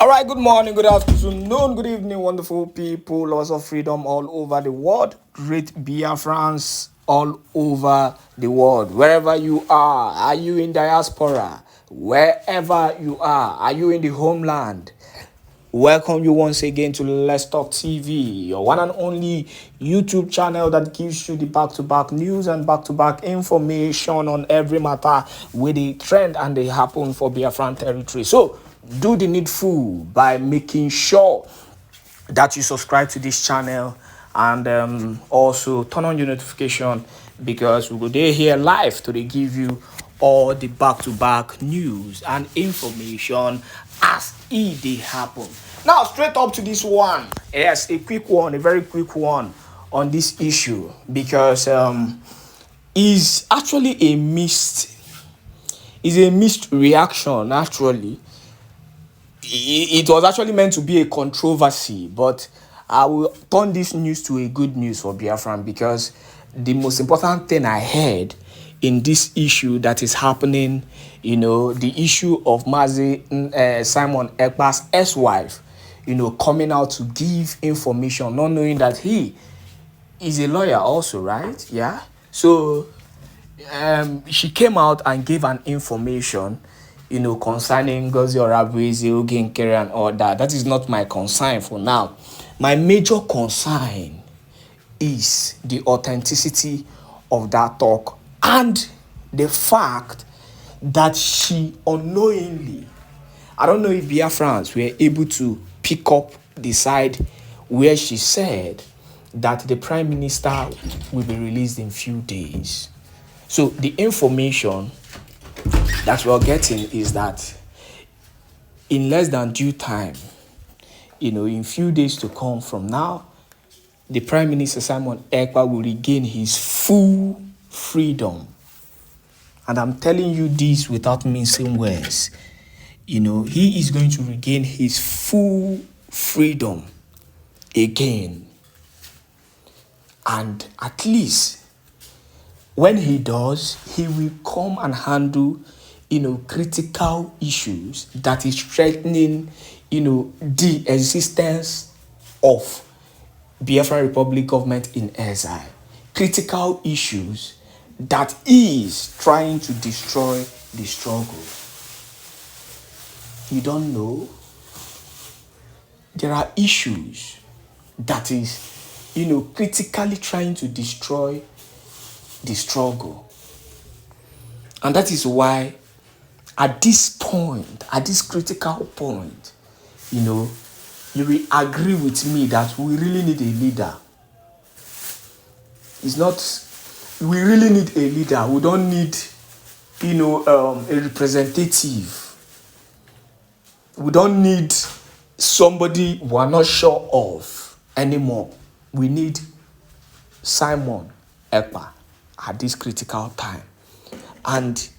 All right, good morning, good afternoon, good evening, wonderful people, lovers of freedom all over the world, great Biafrans all over the world. Wherever you are you in diaspora? Wherever you are you in the homeland? Welcome you once again to Let's Talk TV, your one and only YouTube channel that gives you the back-to-back news and back-to-back information on every matter with the trend and they happen for Biafran territory. So, do the needful by making sure that you subscribe to this channel and also turn on your notification because we go there here live to give you all the back-to-back news and information as they happen. Now straight up to this one. Yes, a quick one, a very quick one on this issue because is actually a mixed reaction. Actually, it was actually meant to be a controversy, but I will turn this news to a good news for Biafran because the most important thing I heard in this issue that is happening, the issue of Simon Ekpa's ex-wife, coming out to give information, not knowing that he is a lawyer also, right? Yeah. So she came out and gave an information, concerning Ngozi Orabueze, Oge Nkere and all that. That is not my concern for now. My major concern is the authenticity of that talk and the fact that she unknowingly, I don't know if Biafrans were able to pick up the side where she said that the Prime Minister will be released in few days. So the information that we're getting is that in less than due time, in few days to come from now, the Prime Minister Simon Ekpa will regain his full freedom. And I'm telling you this without mincing words. He is going to regain his full freedom again. And at least when he does, he will come and handle, critical issues that is threatening, the existence of Biafra Republic government in exile. Critical issues that is trying to destroy the struggle. You don't know? There are issues that is, critically trying to destroy the struggle. And that is why at this point, at this critical point, you will agree with me that we really need a leader. It's not, we really need a leader. We don't need, a representative. We don't need somebody we are not sure of anymore. We need Simon Ekpa at this critical time. And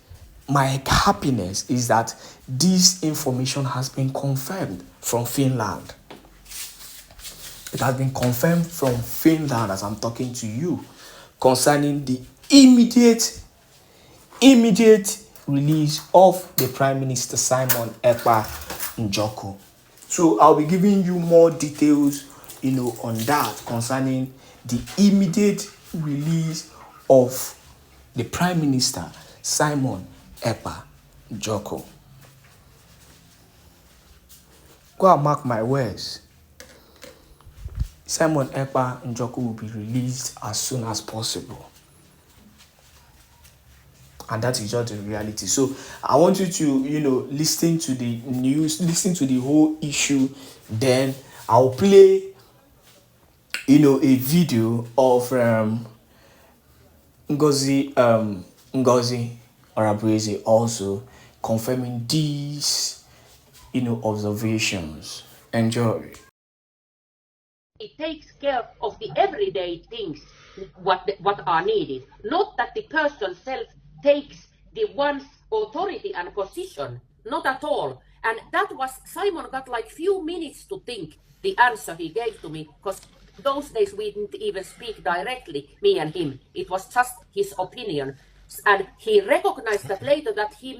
my happiness is that this information has been confirmed from Finland. It has been confirmed from Finland as I'm talking to you concerning the immediate release of the Prime Minister Simon Ekpa Njoko. So I'll be giving you more details, on that concerning the immediate release of the Prime Minister Simon Ekpa Njoko. Go and mark my words. Simon Ekpa Njoko will be released as soon as possible. And that is just the reality. So I want you to, listen to the news, listen to the whole issue. Then I'll play, a video of Ngozi Orabueze also confirming these, observations. Enjoy. It takes care of the everyday things what are needed, not that the person self takes the one's authority and position, not at all. And that was, Simon got like few minutes to think the answer he gave to me, because those days we didn't even speak directly, me and him. It was just his opinion. And he recognized that later, that he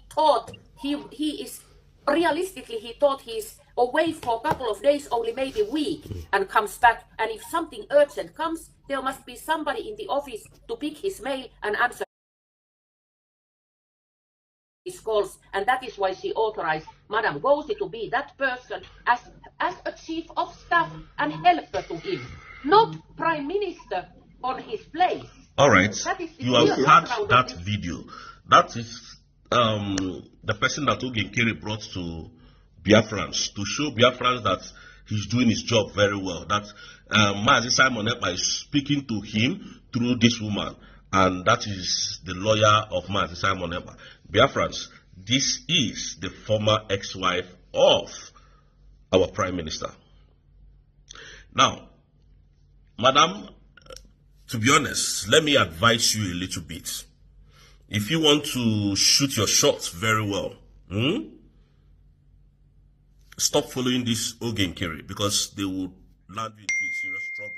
thought he is Realistically, he thought he's away for a couple of days, only maybe a week, and comes back. And if something urgent comes, there must be somebody in the office to pick his mail and answer his calls. And that is why she authorized Madame Gauzy to be that person as a chief of staff and helper to him, not prime minister on his place. All right. You have had that video. That is the person that Ogenkere brought to Biafrans to show Biafrans that he's doing his job very well. That Mazi Simon Ekpa is speaking to him through this woman, and that is the lawyer of Mazi Simon Ekpa. Biafrans, this is the former ex-wife of our prime minister. Now, madam, to be honest, let me advise you a little bit. If you want to shoot your shots very well, stop following this Ogenkere, because they will land you into a serious trouble.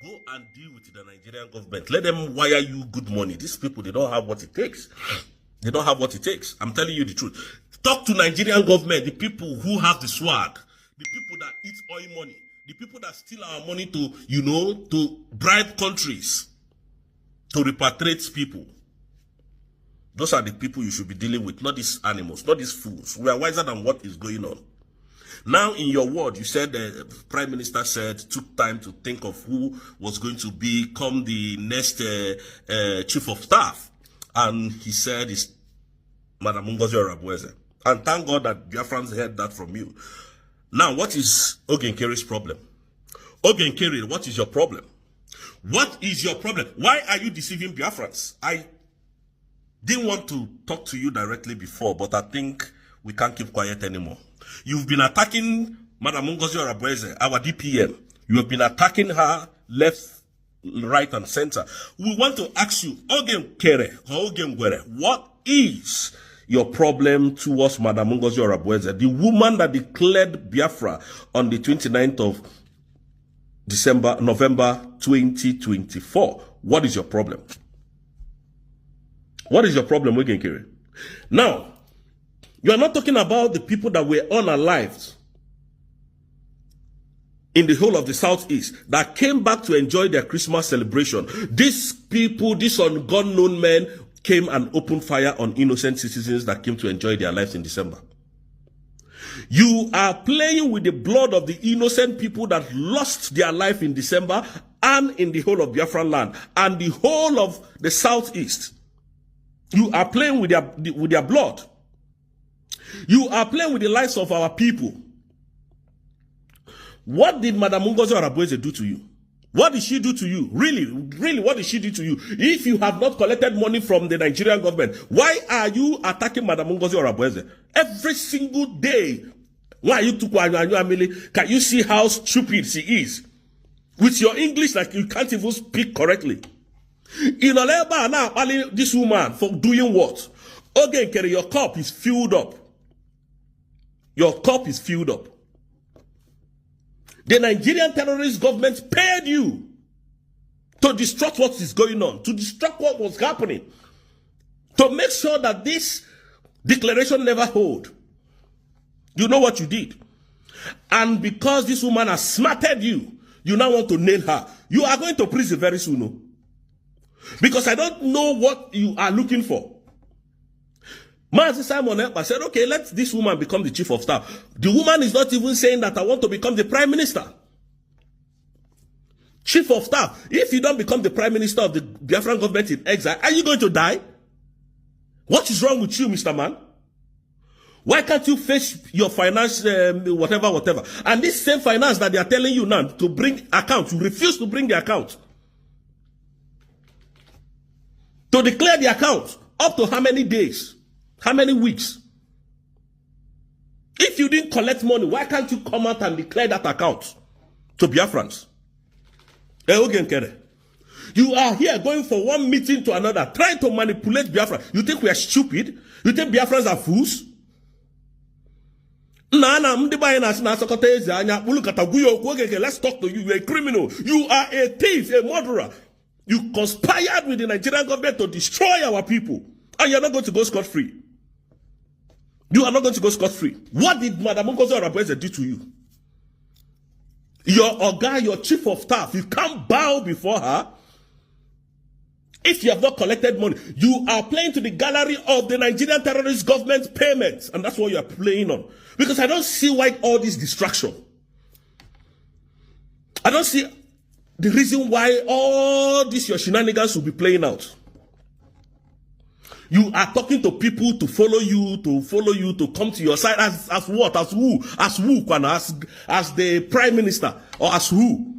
Go and deal with the Nigerian government. Let them wire you good money. These people, they don't have what it takes. They don't have what it takes. I'm telling you the truth. Talk to Nigerian government, the people who have the swag, the people that eat oil money, the people that steal our money to, to bribe countries, to repatriate people. Those are the people you should be dealing with, not these animals, not these fools. We are wiser than what is going on. Now, in your word, you said the Prime Minister said took time to think of who was going to become the next Chief of Staff. And he said it's Madam Ngozi Orabueze. And thank God that Biafrans heard that from you. Now, what is Ogenkere's problem? Ogenkere, what is your problem? What is your problem? Why are you deceiving Biafrans? I didn't want to talk to you directly before, but I think we can't keep quiet anymore. You've been attacking Madam Ngozi Orabueze, our DPM. You have been attacking her left, right, and center. We want to ask you, Ogenkere, or Ogengwere, what is your problem towards Madam Ngozi Orabueze, the woman that declared Biafra on the 29th of November 2024? What is your problem? What is your problem, Ogenkere? Now, you are not talking about the people that were unalived in the whole of the Southeast that came back to enjoy their Christmas celebration. These people, these unknown men, came and opened fire on innocent citizens that came to enjoy their lives in December. You are playing with the blood of the innocent people that lost their life in December and in the whole of Biafraland and the whole of the Southeast. You are playing with their blood. You are playing with the lives of our people. What did Madam Ngozi Orabueze do to you? What did she do to you? Really, what did she do to you? If you have not collected money from the Nigerian government, why are you attacking Madam Ngozi Orabueze? Every single day. Why are you can you see how stupid she is? With your English, like you can't even speak correctly. In Oleba now, this woman for doing what? Ogenkere, your cup is filled up. Your cup is filled up. The Nigerian terrorist government paid you to distract what is going on, to distract what was happening, to make sure that this declaration never hold. You know what you did. And because this woman has smarted you, you now want to nail her. You are going to prison very soon. No? Because I don't know what you are looking for. Mazi Simon Ekpa said, okay, let this woman become the chief of staff. The woman is not even saying that I want to become the prime minister. Chief of staff. If you don't become the prime minister of the Biafran government in exile, are you going to die? What is wrong with you, Mr. Man? Why can't you face your finance, whatever? And this same finance that they are telling you now to bring account, you refuse to bring the account. To declare the account, up to how many days? How many weeks? If you didn't collect money, why can't you come out and declare that account to Biafrans? You are here going from one meeting to another, trying to manipulate Biafra. You think we are stupid? You think Biafrans are fools? Let's talk to you. You are a criminal. You are a thief, a murderer. You conspired with the Nigerian government to destroy our people. And you're not going to go scot-free. You are not going to go scot-free. What did Madam Ngozi Orabueze do to you? Your Oga, your chief of staff, you can't bow before her. If you have not collected money, you are playing to the gallery of the Nigerian terrorist government payments. And that's what you are playing on. Because I don't see why all this distraction. I don't see the reason why all these your shenanigans will be playing out. You are talking to people to follow you, to come to your side as what? As who? As who? As the prime minister? Or as who?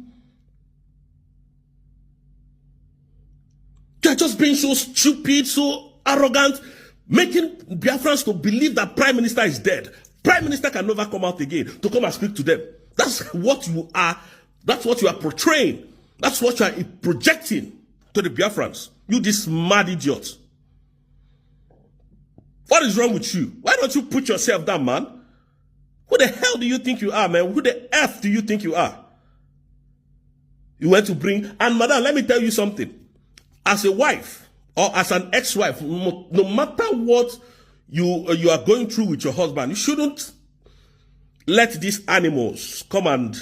You're just being so stupid, so arrogant, making Biafrans to believe that prime minister is dead. Prime minister can never come out again to come and speak to them. That's what you are. That's what you are portraying. That's what you are projecting to the Biafrans. You this mad idiot. What is wrong with you? Why don't you put yourself down, man? Who the hell do you think you are, man? Who the F do you think you are? You went to bring, and madam, let me tell you something. As a wife, or as an ex-wife, no matter what you are going through with your husband, you shouldn't let these animals come and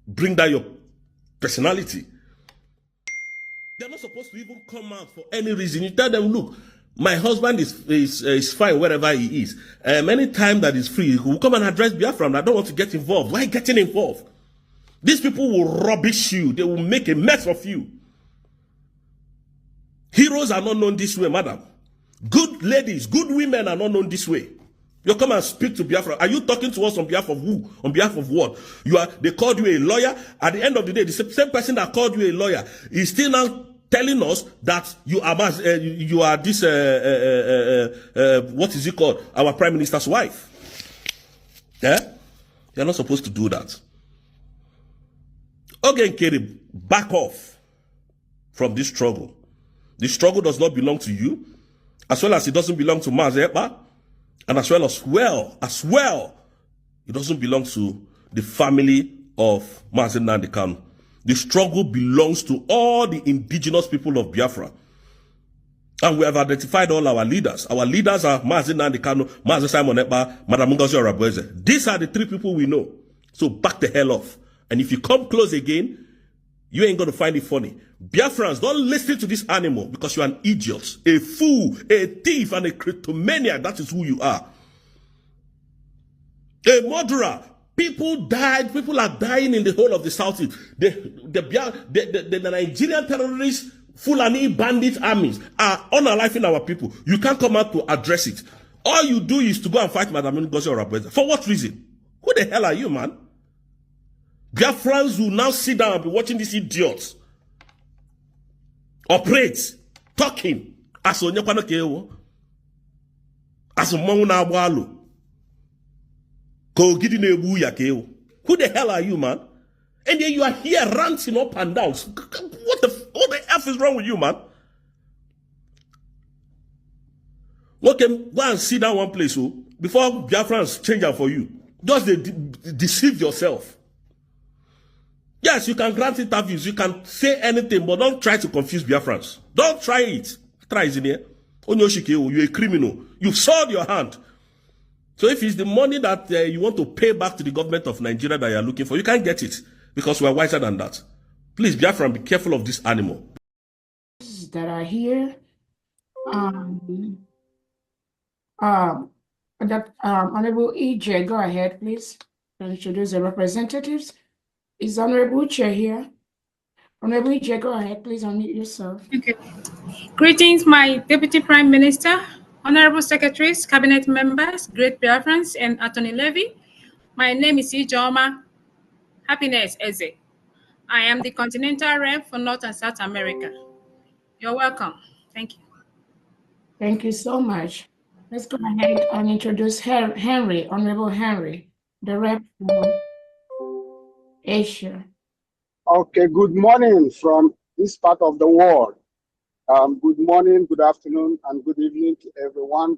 bring down your personality. They're not supposed to even come out for any reason. You tell them, look, my husband is fine wherever he is. Anytime that is free, he will come and address Biafra. I don't want to get involved. Why getting involved? These people will rubbish you. They will make a mess of you. Heroes are not known this way, madam. Good ladies, good women are not known this way. You come and speak to Biafra. Are you talking to us on behalf of who? On behalf of what? They called you a lawyer. At the end of the day, the same person that called you a lawyer is still now telling us that you are this what is it called? Our prime minister's wife. Yeah? You're not supposed to do that. Okay, Kerry, back off from this struggle. This struggle does not belong to you, as well as it doesn't belong to Èkpá, and as well, it doesn't belong to the family of Nnamdi Kanu. The struggle belongs to all the indigenous people of Biafra. And we have identified all our leaders. Our leaders are Nnamdi Kanu, Simon Èkpá, Madam Ngozi Orabueze. These are the three people we know. So back the hell off. And if you come close again, you ain't going to find it funny. Biafrans, don't listen to this animal because you're an idiot, a fool, a thief, and a cryptomaniac. That is who you are. A murderer. People died. People are dying in the whole of the Southeast. The Nigerian terrorists, Fulani bandit armies are unaliving our people. You can't come out to address it. All you do is to go and fight Madam Ngozi Orabueze. For what reason? Who the hell are you, man? Biafrans will now sit down and be watching these idiots operate, talking as Onyekwano Kewo, as Mmanwu na-agba alụ, ka ogidi na-egbu ya Kewo. Who the hell are you, man? And then you are here ranting up and down. What the F is wrong with you, man? Okay, go and sit down one place before Biafrans change it for you. Just deceive yourself. Yes, you can grant interviews, you can say anything, but don't try to confuse Biafrans. Don't try it. Try it in here. You're a criminal. You've sold your hand. So if it's the money that you want to pay back to the government of Nigeria that you're looking for, you can't get it because we're wiser than that. Please, Biafran, be careful of this animal. That are here. Honorable EJ, go ahead, please. Introduce the representatives. Is Honorable Uche here? Honorable EJ, go ahead, please unmute yourself. Okay. Greetings, my Deputy Prime Minister, Honorable Secretaries, Cabinet members, Great Biafrans, and Attorney Levy. My name is Ijoma Happiness Eze. I am the Continental Rep for North and South America. You're welcome. Thank you. Thank you so much. Let's go ahead and introduce Henry, Honorable Henry, the Rep for Asia. Okay, good morning from this part of the world. Good morning, good afternoon, and good evening to everyone.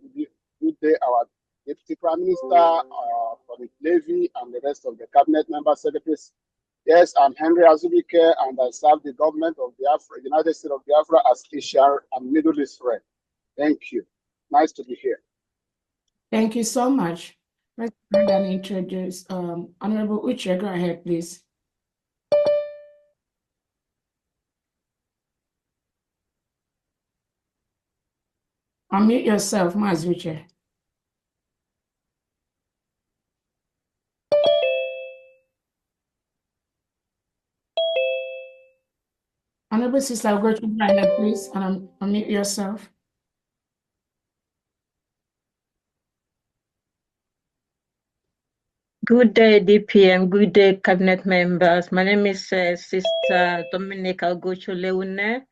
Good day, our Deputy Prime Minister, Tony Levy, and the rest of the Cabinet member secretaries. Yes, I'm Henry Azubike, and I serve the government of Biafra, United States of Biafra, as Asia and Middle East Rep. Thank you. Nice to be here. Thank you so much. Let's go ahead and introduce Honorable Uche. Go ahead, please. Unmute yourself, Maz Uche. Honorable Sister, I'll go to go ahead, please, and unmute yourself. Good day, DPM. Good day, cabinet members. My name is Sister Dominica Ogocho-Leune.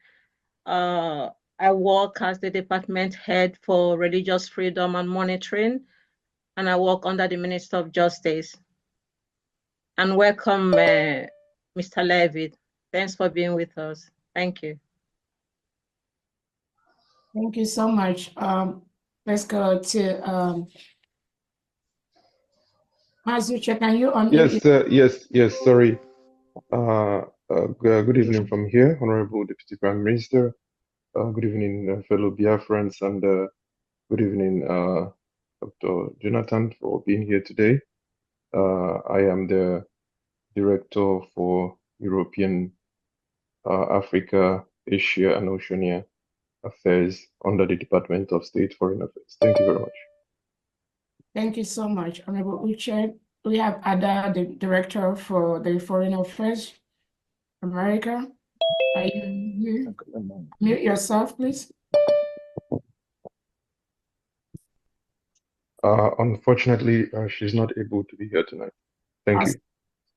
I work as the department head for religious freedom and monitoring, and I work under the Minister of Justice. And welcome, Mr. Levy. Thanks for being with us. Thank you. Thank you so much. Let's go to Mazuche, can you unmute? Yes, sorry. Good evening from here, Honorable Deputy Prime Minister. Good evening, fellow Biafrans, and good evening, Dr. Jonathan, for being here today. I am the Director for European, Africa, Asia, and Oceania Affairs under the Department of State Foreign Affairs. Thank you very much. Thank you so much, Honorable Uche. We have Ada, the Director for the Foreign Affairs, America. Are you here? Mute yourself, please. Unfortunately, she's not able to be here tonight. Thank you.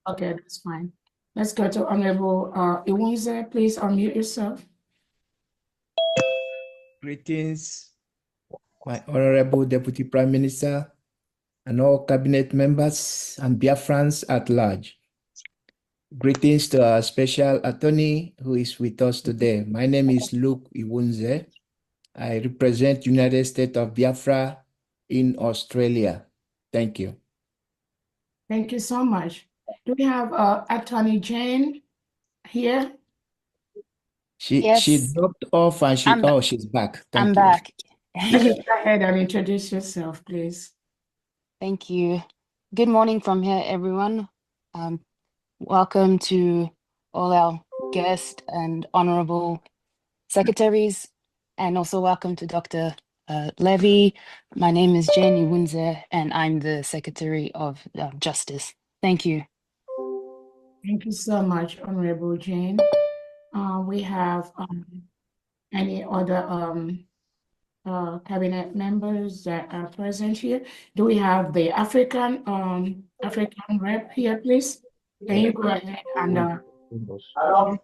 Okay, that's fine. Let's go to Honorable Iwunze. Please unmute yourself. Greetings, my Honorable Deputy Prime Minister and all cabinet members and Biafrans at large. Greetings to our special attorney who is with us today. My name is Luke Iwunze. I represent United States of Biafra in Australia. Thank you. Thank you so much. Do we have Attorney Jane here? She dropped off and she's back. Thank I'm you. back. Go ahead and introduce yourself, please. Thank you. Good morning from here, everyone. Welcome to all our guests and honorable secretaries, and also welcome to Dr. Levy. My name is Jane Iwunze, and I'm the Secretary of Justice. Thank you. Thank you so much, Honorable Jane. We have any other cabinet members that are present here? Do we have the African rep here, please? Can you go ahead and How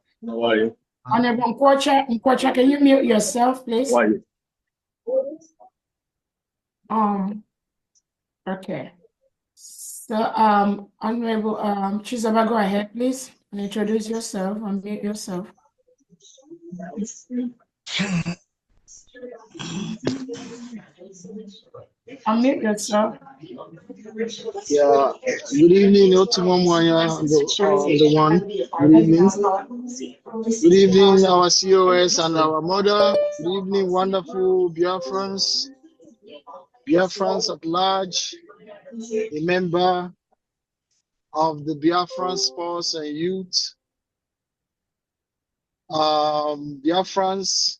are you? Honorable Nkwocha, can you mute yourself, please? How are you? Okay. So Honorable Chizoba, go ahead, please, and introduce yourself and mute yourself. Unmute yourself. Yeah. Good evening, Otumomwanya, the one. Good evening. Good evening, our COS and our mother. Good evening, wonderful Biafrans at large, a member of the Biafran Sports and Youth. Biafrans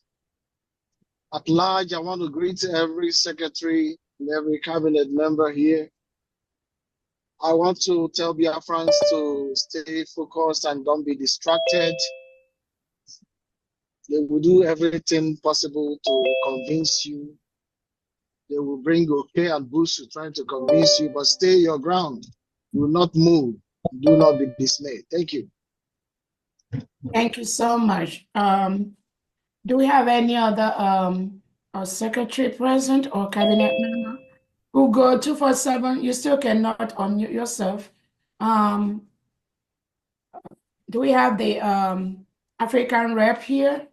at large, I want to greet every secretary and every cabinet member here. I want to tell Biafrans to stay focused and don't be distracted. They will do everything possible to convince you. They will bring okay and bullshit trying to convince you, but stay your ground. Do not move. Do not be dismayed. Thank you. Thank you so much. Do we have any other secretary present or cabinet member who go 247? You still cannot unmute yourself. Do we have the African rep here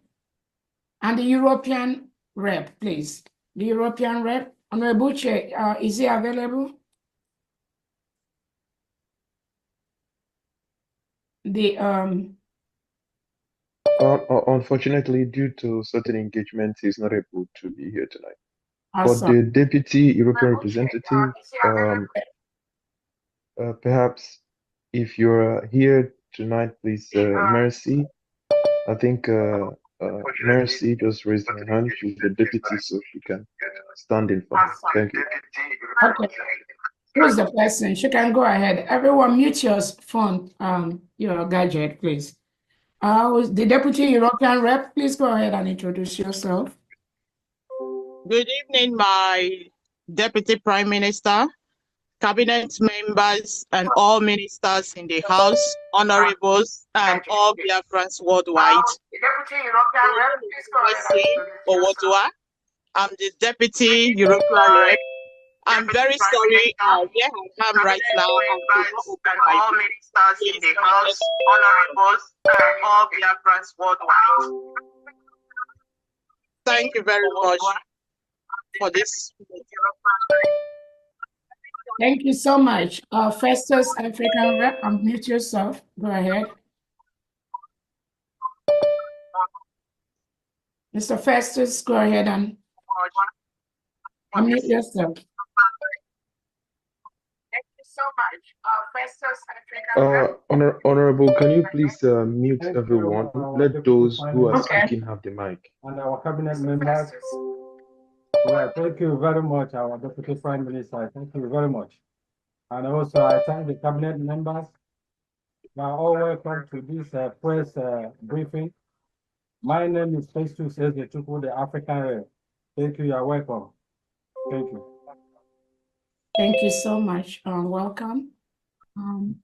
and the European rep, please? The European rep, Honorable Buche, is he available? The Unfortunately, due to certain engagements, he's not able to be here tonight. For Awesome. the Deputy European Representative, perhaps if you're here tonight, please, Mercy. I think Mercy just raised her hand. She's the deputy, so she can stand in for her. Thank you. Okay. Who's the person? She can go ahead. Everyone mute your phone, your gadget, please. The Deputy European Rep, please go ahead and introduce yourself. Good evening, my Deputy Prime Minister, Cabinet members, and all ministers in the House, honorables, and all Biafrans worldwide. Deputy European Rep, please go ahead. I'm the Deputy European Rep. I'm very sorry where I am right now. And all ministers in the House, honorables, and all Biafrans worldwide. Thank you very much for this. Thank you so much. Festus African Rep, unmute yourself. Go ahead. Mr. Festus, go ahead and unmute yourself. Thank you so much. Festus African Rep. Honorable, can you please mute everyone? Let those who are speaking have the mic. And our cabinet members. Yeah, thank you very much, our Deputy Prime Minister. Thank you very much. And also, I thank the cabinet members. You are all welcome to this press briefing. My name is Festus Ezechukwu, the African Rep. Thank you. You are welcome. Thank you. Thank you so much. Welcome. Do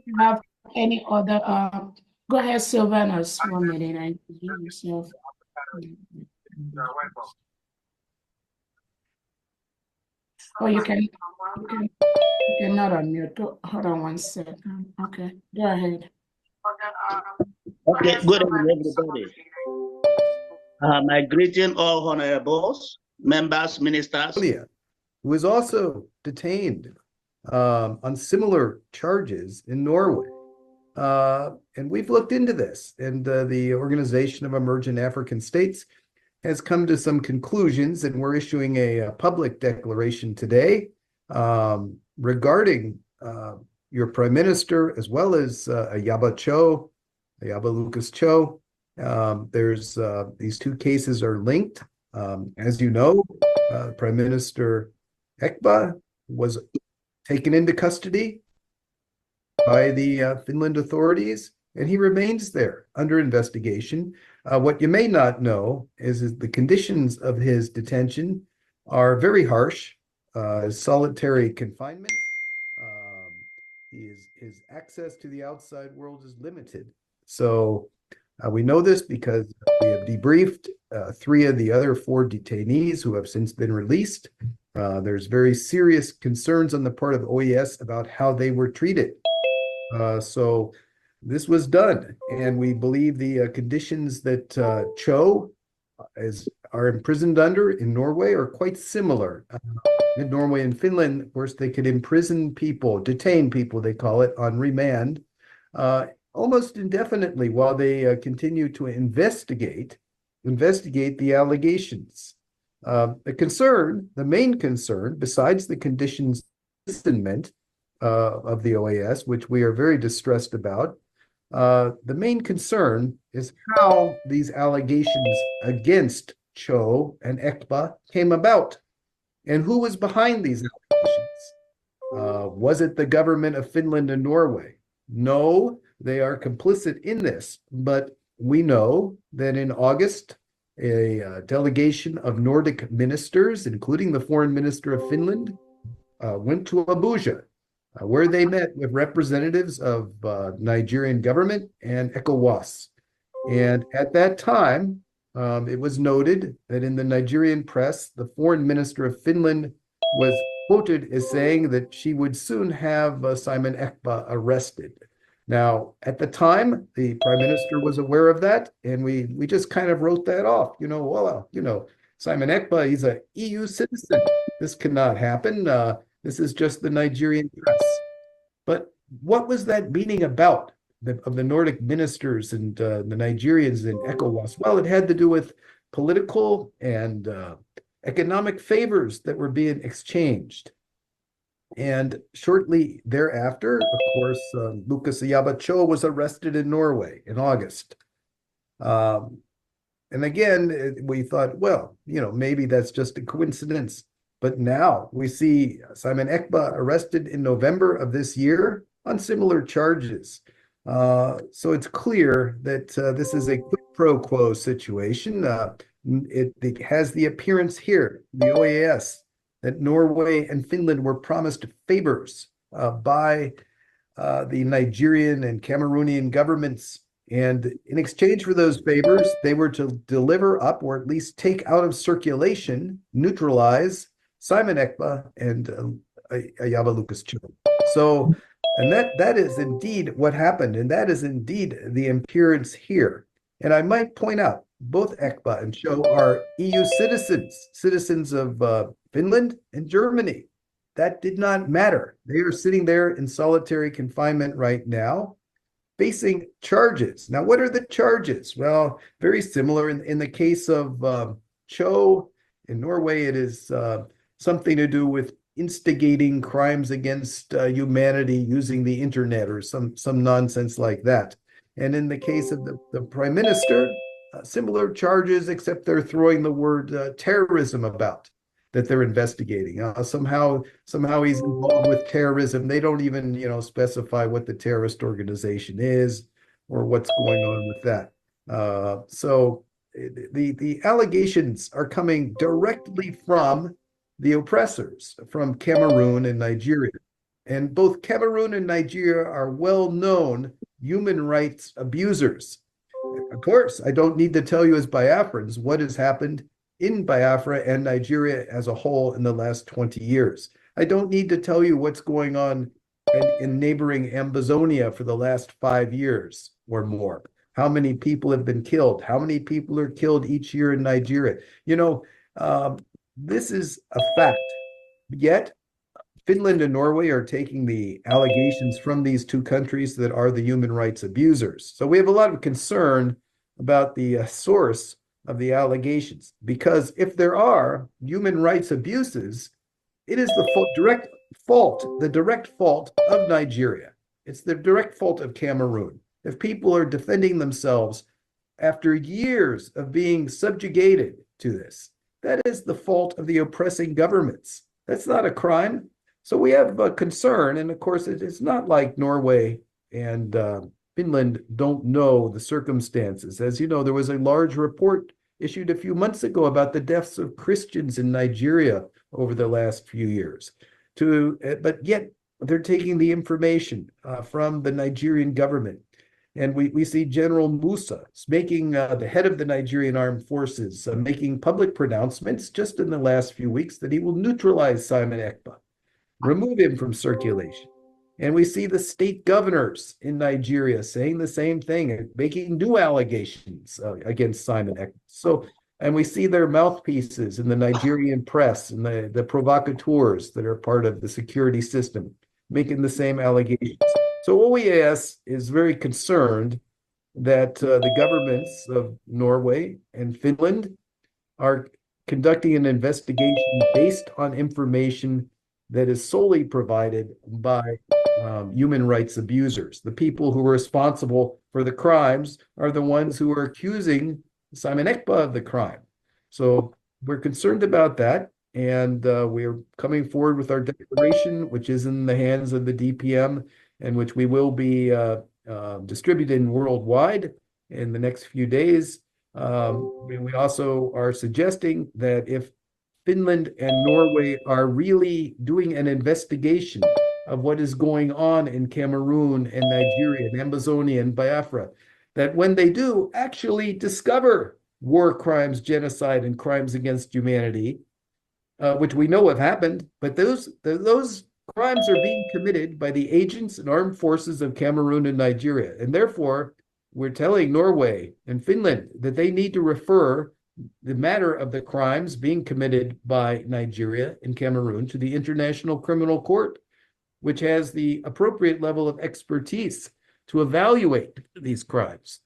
you have any other? Go ahead, Sylvanus. 1 minute. I introduce yourself. Oh, you cannot unmute. Hold on 1 second. Okay, go ahead. Okay, good evening, everybody. My greeting all honorables, members, ministers. Who was also detained on similar charges in Norway. And we've looked into this, and the Organization of Emerging African States has come to some conclusions, and we're issuing a public declaration today regarding your Prime Minister, as well as Ayaba Lucas Cho. There's these two cases are linked. As you know, Prime Minister Èkpá was taken into custody by the Finland authorities, and he remains there under investigation. What you may not know is the conditions of his detention are very harsh. Solitary confinement. His access to the outside world is limited. So we know this because we have debriefed 3 of the other 4 detainees who have since been released. There's very serious concerns on the part of OES about how they were treated. So this was done, and we believe the conditions that Cho are imprisoned under in Norway are quite similar. In Norway and Finland, of course, they could imprison people, detain people, they call it, on remand, almost indefinitely while they continue to investigate the allegations. The main concern, besides the conditions of imprisonment of the OAS, which we are very distressed about, the main concern is how these allegations against Cho and Èkpá came about, and who was behind these allegations. Was it the government of Finland and Norway? No, they are complicit in this, but we know that in August, a delegation of Nordic ministers, including the foreign minister of Finland, went to Abuja, where they met with representatives of Nigerian government and ECOWAS. And at that time, it was noted that in the Nigerian press, the foreign minister of Finland was quoted as saying that she would soon have Simon Èkpá arrested. Now, at the time, the prime minister was aware of that, and we just kind of wrote that off. Simon Èkpá, he's an EU citizen. This cannot happen. This is just the Nigerian press. But what was that meeting about of the Nordic ministers and the Nigerians in ECOWAS? Well, it had to do with political and economic favors that were being exchanged. And shortly thereafter, of course, Lucas Ayaba Cho was arrested in Norway in August. And again, we thought, well, maybe that's just a coincidence. But now we see Simon Èkpá arrested in November of this year on similar charges. So it's clear that this is a quid pro quo situation. It has the appearance here, the OAS, that Norway and Finland were promised favors by the Nigerian and Cameroonian governments. And in exchange for those favors, they were to deliver up, or at least take out of circulation, neutralize Simon Èkpá and Ayaba Lucas Cho. So, and that is indeed what happened, and that is indeed the appearance here. And I might point out, both Èkpá and Cho are EU citizens of Finland and Germany. That did not matter. They are sitting there in solitary confinement right now, facing charges. Now, what are the charges? Well, very similar. In the case of Cho in Norway, it is something to do with instigating crimes against humanity using the internet or some nonsense like that. And in the case of the prime minister, similar charges, except they're throwing the word terrorism about, that they're investigating. Somehow he's involved with terrorism. They don't even, specify what the terrorist organization is or what's going on with that. So the allegations are coming directly from the oppressors, from Cameroon and Nigeria. And both Cameroon and Nigeria are well-known human rights abusers. Of course, I don't need to tell you as Biafrans what has happened in Biafra and Nigeria as a whole in the last 20 years. I don't need to tell you what's going on in neighboring Amazonia for the last 5 years or more. How many people have been killed? How many people are killed each year in Nigeria? This is a fact. Yet, Finland and Norway are taking the allegations from these two countries that are the human rights abusers. So we have a lot of concern about the source of the allegations, because if there are human rights abuses, it is the direct fault of Nigeria. It's the direct fault of Cameroon. If people are defending themselves after years of being subjugated to this, that is the fault of the oppressing governments. That's not a crime. So we have a concern, and of course, it's not like Norway and Finland don't know the circumstances. As you know, there was a large report issued a few months ago about the deaths of Christians in Nigeria over the last few years. But yet they're taking the information from the Nigerian government. And we see General Musa making the head of the Nigerian armed forces, making public pronouncements just in the last few weeks that he will neutralize Simon Èkpá, remove him from circulation. And we see the state governors in Nigeria saying the same thing, making new allegations against Simon Èkpá. So, and we see their mouthpieces in the Nigerian press and the provocateurs that are part of the security system making the same allegations. So OAS is very concerned that the governments of Norway and Finland are conducting an investigation based on information that is solely provided by human rights abusers. The people who are responsible for the crimes are the ones who are accusing Simon Èkpá of the crime. So we're concerned about that, and we're coming forward with our declaration, which is in the hands of the DPM, and which we will be distributing worldwide in the next few days. We also are suggesting that if Finland and Norway are really doing an investigation of what is going on in Cameroon and Nigeria and Amazonia and Biafra, that when they do actually discover war crimes, genocide, and crimes against humanity, which we know have happened, but those crimes are being committed by the agents and armed forces of Cameroon and Nigeria. And therefore, we're telling Norway and Finland that they need to refer the matter of the crimes being committed by Nigeria and Cameroon to the International Criminal Court, which has the appropriate level of expertise to evaluate these crimes.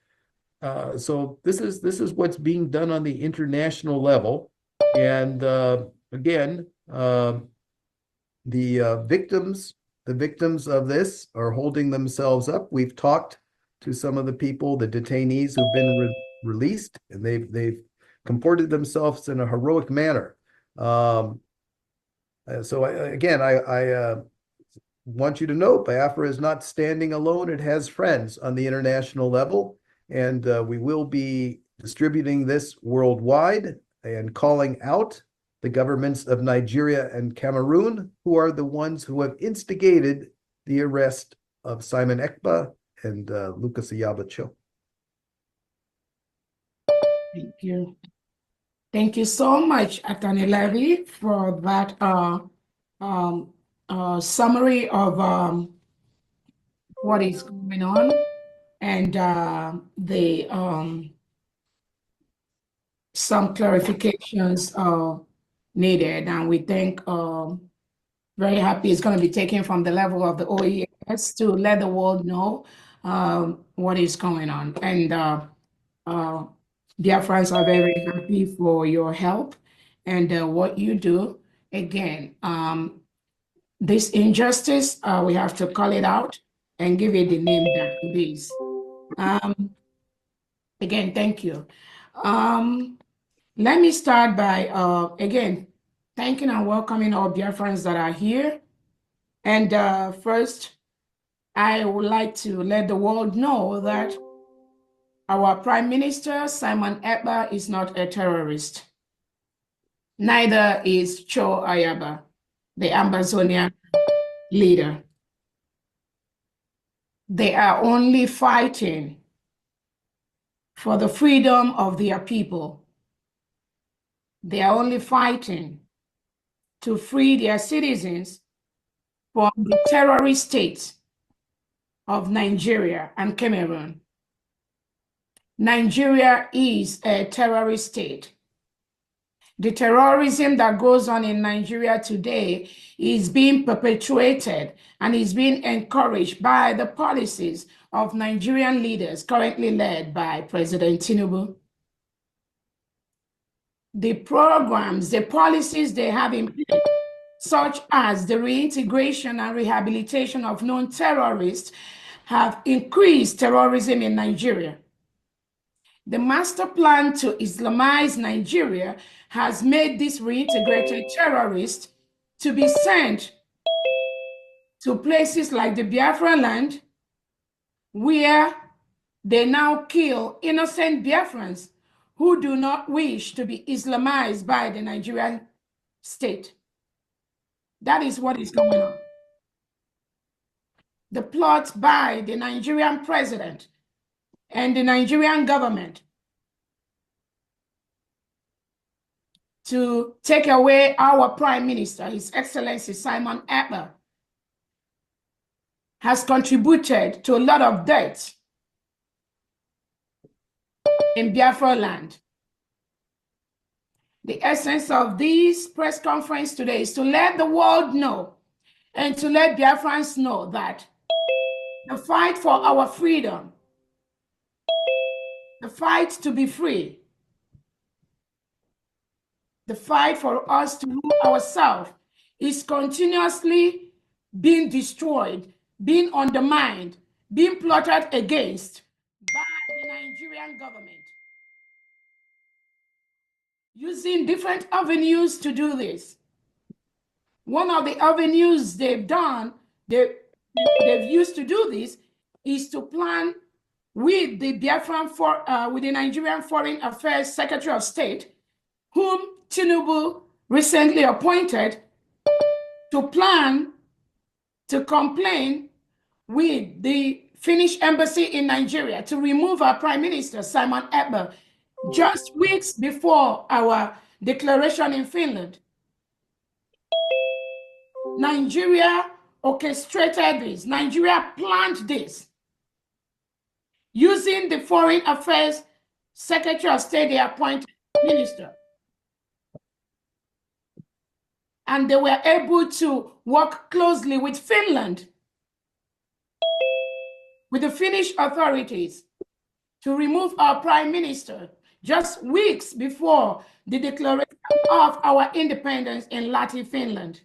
So this is what's being done on the international level. And again, the victims of this are holding themselves up. We've talked to some of the people, the detainees who've been released, and they've comported themselves in a heroic manner. So again, I want you to know Biafra is not standing alone. It has friends on the international level, and we will be distributing this worldwide and calling out the governments of Nigeria and Cameroon, who are the ones who have instigated the arrest of Simon Ekpa and Lucas Ayabacho. Thank you. Thank you so much, Attorney Levy, for that summary of what is going on and the some clarifications needed. And we think very happy it's going to be taken from the level of the OES to let the world know what is going on. And Biafrans are very happy for your help and what you do. Again, this injustice, we have to call it out and give it the name that it is. Again, thank you. Let me start by, again, thanking and welcoming all Biafrans that are here. And first, I would like to let the world know that our Prime Minister, Simon Ekpa, is not a terrorist. Neither is Cho Ayaba, the Ambazonian leader. They are only fighting for the freedom of their people. They are only fighting to free their citizens from the terrorist states of Nigeria and Cameroon. Nigeria is a terrorist state. The terrorism that goes on in Nigeria today is being perpetuated and is being encouraged by the policies of Nigerian leaders currently led by President Tinubu. The programs, the policies they have in place, such as the reintegration and rehabilitation of known terrorists, have increased terrorism in Nigeria. The master plan to Islamize Nigeria has made these reintegrated terrorists to be sent to places like the Biafraland, where they now kill innocent Biafrans who do not wish to be Islamized by the Nigerian state. That is what is going on. The plot by the Nigerian president and the Nigerian government to take away our Prime Minister, His Excellency Simon Ekpa, has contributed to a lot of deaths in Biafraland. The essence of this press conference today is to let the world know and to let Biafrans know that the fight for our freedom, the fight to be free, the fight for us to rule ourselves is continuously being destroyed, being undermined, being plotted against by the Nigerian government, using different avenues to do this. One of the avenues they've used to do this is to plan with the with the Nigerian Foreign Affairs Secretary of State, whom Tinubu recently appointed, to plan to complain with the Finnish embassy in Nigeria to remove our Prime Minister, Simon Ekpa, just weeks before our declaration in Finland. Nigeria orchestrated this. Nigeria planned this using the Foreign Affairs Secretary of State, the appointed minister. And they were able to work closely with Finland, with the Finnish authorities, to remove our prime minister just weeks before the declaration of our independence in Lahti, Finland.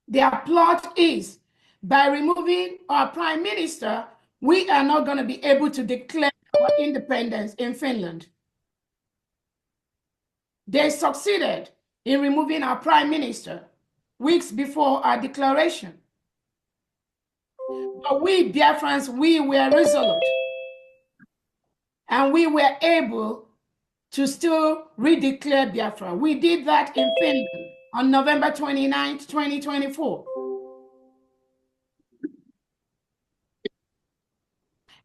Their plot is, by removing our prime minister, we are not going to be able to declare our independence in Finland. They succeeded in removing our prime minister weeks before our declaration. But we Biafrans, we were resolute. And we were able to still redeclare Biafra. We did that in Finland on November 29th, 2024.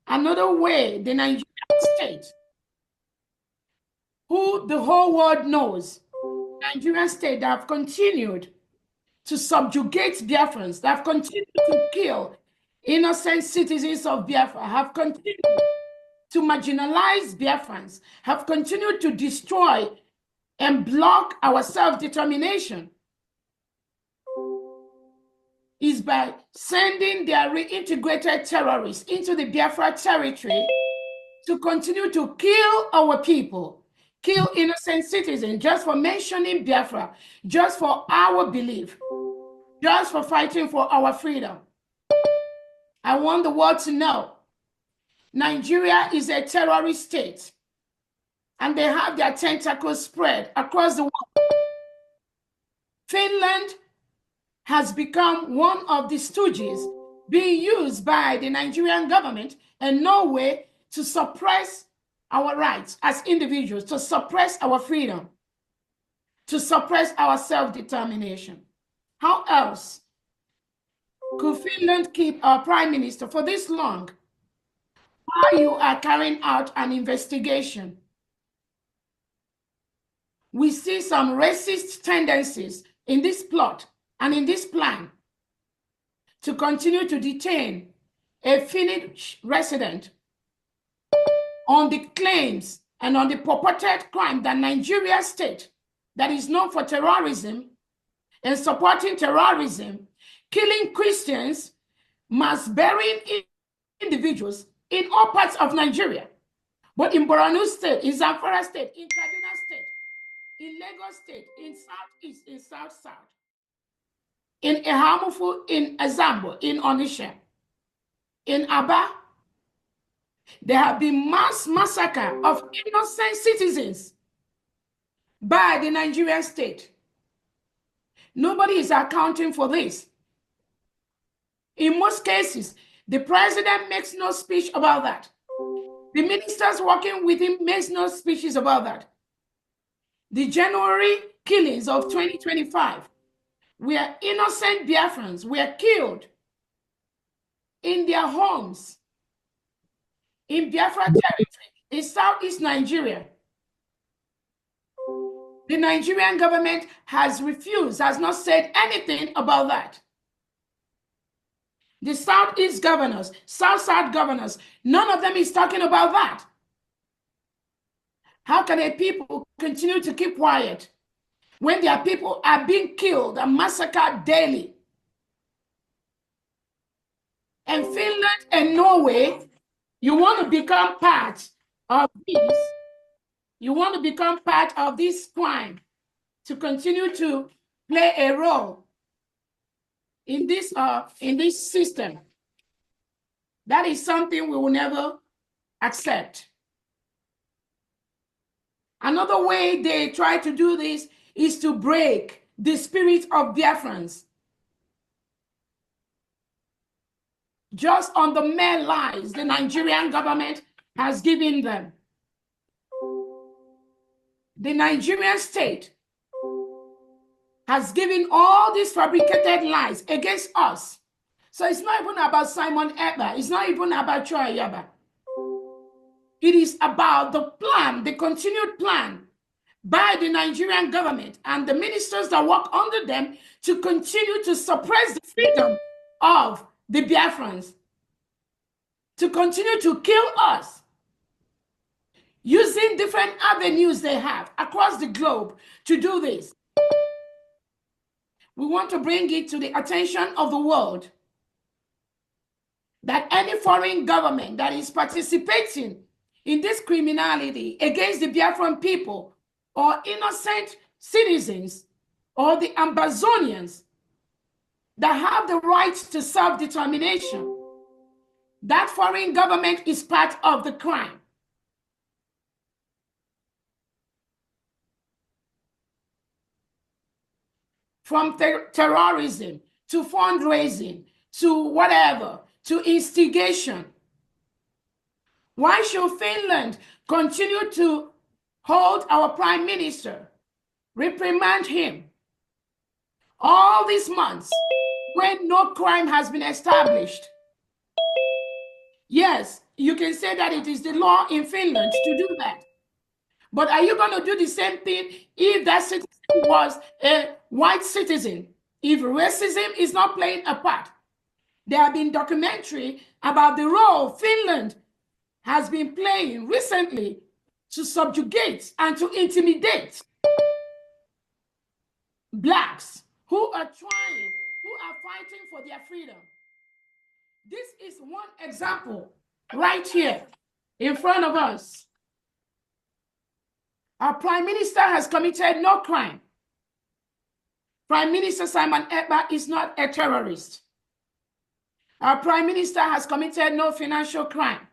Another way, the Nigerian state, who the whole world knows, Nigerian state that have continued to subjugate Biafrans, that have continued to kill innocent citizens of Biafra, have continued to marginalize Biafrans, have continued to destroy and block our self-determination, is by sending their reintegrated terrorists into the Biafra territory to continue to kill our people, kill innocent citizens, just for mentioning Biafra, just for our belief, just for fighting for our freedom. I want the world to know Nigeria is a terrorist state, and they have their tentacles spread across the world. Finland has become one of the stooges being used by the Nigerian government and Norway to suppress our rights as individuals, to suppress our freedom, to suppress our self-determination. How else could Finland keep our prime minister for this long while you are carrying out an investigation? We see some racist tendencies in this plot and in this plan to continue to detain a Finnish resident on the claims and on the purported crime that Nigeria state, that is known for terrorism and supporting terrorism, killing Christians, mass burying individuals in all parts of Nigeria, but in Borno State, in Zamfara State, in Kaduna State, in Lagos State, in Southeast, in South-South, in Ehamufu, in Azambo, in Onisha, in Aba, there have been mass massacre of innocent citizens by the Nigerian state. Nobody is accounting for this. In most cases, the president makes no speech about that. The ministers working with him makes no speeches about that. The January killings of 2025, where innocent Biafrans were killed in their homes in Biafra territory, in Southeast Nigeria. The Nigerian government has refused, has not said anything about that. The Southeast governors, South-South governors, none of them is talking about that. How can a people continue to keep quiet when their people are being killed and massacred daily? And Finland and Norway, you want to become part of this. You want to become part of this crime, to continue to play a role in this system. That is something we will never accept. Another way they try to do this is to break the spirit of Biafrans. Just on the mere lies the Nigerian government has given them. The Nigerian state has given all these fabricated lies against us. So it's not even about Simon Èkpá. It's not even about Choi Yaba. It is about the plan, the continued plan by the Nigerian government and the ministers that work under them to continue to suppress the freedom of the Biafrans, to continue to kill us, using different avenues they have across the globe to do this. We want to bring it to the attention of the world that any foreign government that is participating in this criminality against the Biafran people or innocent citizens or the Amazonians that have the right to self-determination, that foreign government is part of the crime. From terrorism to fundraising to whatever, to instigation. Why should Finland continue to hold our prime minister, reprimand him all these months when no crime has been established? Yes, you can say that it is the law in Finland to do that. But are you going to do the same thing if that citizen was a white citizen? If racism is not playing a part? There have been documentaries about the role Finland has been playing recently to subjugate and to intimidate blacks who are trying, who are fighting for their freedom. This is one example right here in front of us. Our prime minister has committed no crime. Prime Minister Simon Ekpa is not a terrorist. Our prime minister has committed no financial crime.